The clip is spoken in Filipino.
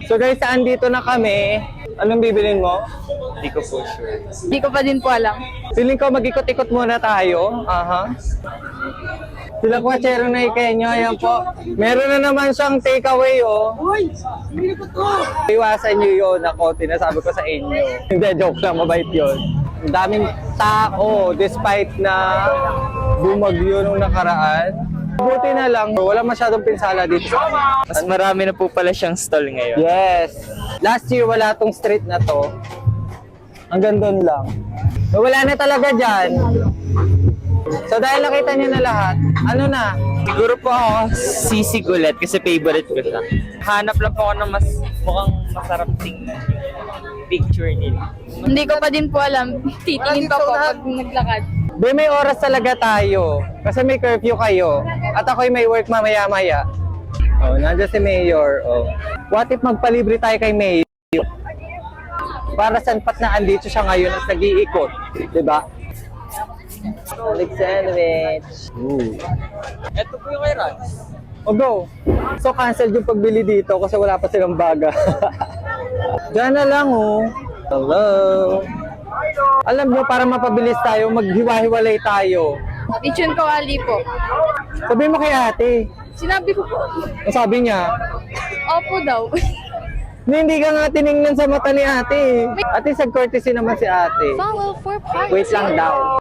So guys, andito na kami. Anong bibilin mo? Hindi ko po sure. Hindi ko pa din po alam. Feeling ko mag-ikot-ikot muna tayo. Aha. Sila Kwachero na ikenyo, ayan po. Meron na naman siyang takeaway, oh. Iwasan nyo yun ako, tinasabi ko sa inyo. Hindi, joke lang, mabait yun. Ang daming tao, despite na bumagyo nung nakaraan. Buti na lang, wala masyadong pinsala dito. Mas marami na po pala siyang stall ngayon. Yes. Last year, wala tong street na to. Hanggang doon lang. Wala na talaga dyan. So dahil nakita niyo na lahat, ano na? Siguro po ako sisigulat kasi favorite ko siya. Hanap lang po ako ng mas mukhang masarap tingnan yung picture nila. Hindi ko pa din po alam. Titingin pa po pag naglakad. Be, may oras talaga tayo. Kasi may curfew kayo. At ako'y may work mamaya-maya. Oh, nandiyan si Mayor. Oh. What if magpalibre tayo kay Mayor? Para sanpat na andito siya ngayon at nag-iikot. Diba? Alex sandwich. Ooh. Ito po yung kay Rans. O go. So cancel yung pagbili dito kasi wala pa silang baga. Diyan na lang oh. Hello. Alam nyo, para mapabilis tayo, maghiwa-hiwalay tayo. Ichun ko ali po. Sabi mo kay ate. Sinabi ko po. Ang sabi niya, Opo daw. hindi ka nga tiningnan sa mata ni ate. Ate, sa courtesy naman si ate. Follow for part Wait lang daw.